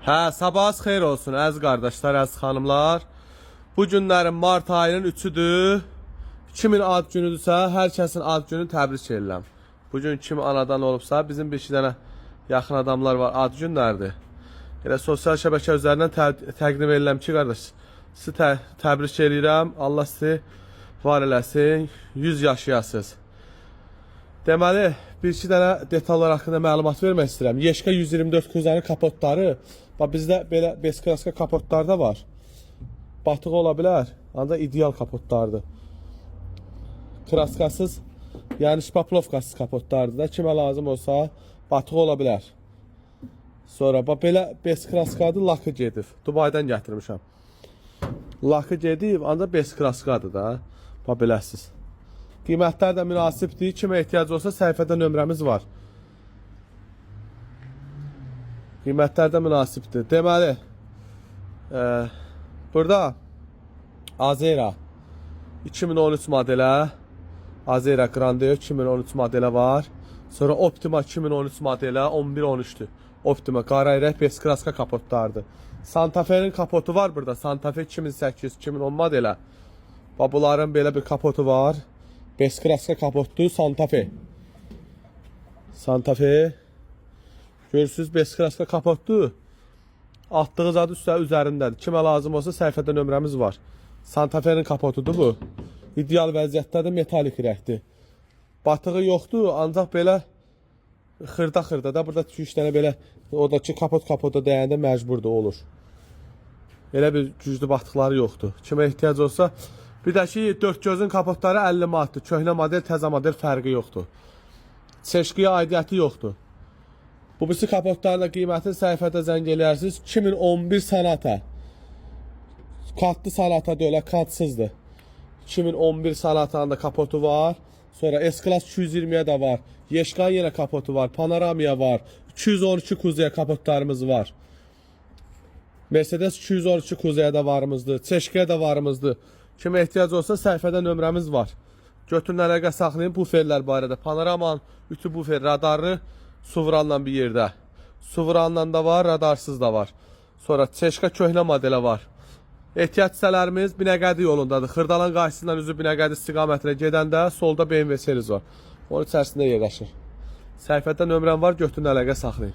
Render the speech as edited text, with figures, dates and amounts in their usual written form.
Sabahınız xeyir olsun əziz qardaşlar, əziz xanımlar. Bu günlərin mart ayının 3-üdür. Kimin ad günüdürsə, hər kəsin ad gününü təbrik edirəm. Bugün kim anadan olubsa, bizim bir iki dənə yaxın adamlar var, ad günlərdir. Elə sosial şəbəkə üzərindən təqdim edirəm ki, qardaş, sizi təbrik edirəm. Allah sizi var eləsin, 100 yaşayasınız. Deməli, bir iki dənə detallar haqqında məlumat vermək istəyirəm. Yeşka 124 kuzanın kapotları, bizdə belə beskraska kapotlar da var. Batıq ola bilər, ancaq ideal kapotlardır. Kraskasız, yəni şpaplovkasız kapotlardır da, kimə lazım olsa batıq ola bilər. Sonra belə beskraskadır, lakı gedib. Dubaydan gətirmişəm. Lakı gedib, ancaq beskraskadır da, beləsiz. Qiymətlər də münasibdir. Kimə ehtiyac olsa səhifədə nömrəmiz var. Qiymətlər də münasibdir. Deməli, burada Azera 2013 modelə, Azera Grande 2013 modelə var. Sonra Optima 2013 modelə 11-13'dür. Optima qarayrək beskraska kapotlardır. Santa Fe'nin kapotu var burada. Santa Fe 2008-2010 modelə. Bunların belə bir kapotu var. Beskraska kapotlu Santa Fe. Santa Fe. Görürsünüz, beskraska kapotlu. Atdığınız adı üzərindədir. Kimə lazım olsa səhifədə nömrəmiz var. Santa Fe'nin kapotudur bu. İdeal vəziyyətdədir, metalik rəngdir. Batığı yoxdur, ancaq belə xırda da burada 2-3 dənə belə oradakı kapota dəyəndə məcburdur, olur. Elə bir güclü batıqları yoxdur. Kimə ehtiyac olsa, bir də ki, 4 gözün kapotları 50 manatdır. Köhnə model, təzə model fərqi yoxdur. Seçkiyə aidiyyəti yoxdur. Bu birisi kapotlarla qiymətin səhifədə zəng eləyərsiniz. 2011 Sonata. Katlı Sonata deyil, katsızdır. 2011 Sonatanın da kapotu var. Sonra S-Class 220'ye də var. Yeşkan yenə kapotu var. Panorama'ya var. 212 kuzuya kapotlarımız var. Mercedes 212 kuzuya da varımızdır. Çeşkiyə də varımızdır. Kimə ehtiyac olsa səhifədə nömrəmiz var. Götürün əlaqə saxlayın buferlər barədə. Panoramanın ütü bufer, radarlı Suvranla bir yerdə. Suvranla da var, radarsız da var. Sonra Çeşka köhnə modelə var. Ehtiyat hissələrimiz Binəqədi yolundadır. Xırdalan qarşısından üzü Binəqədi istiqamətinə gedəndə solda BMW serisi var. Onun içərisində yerləşir. Səhifədə nömrəm var, götürün əlaqə saxlayın.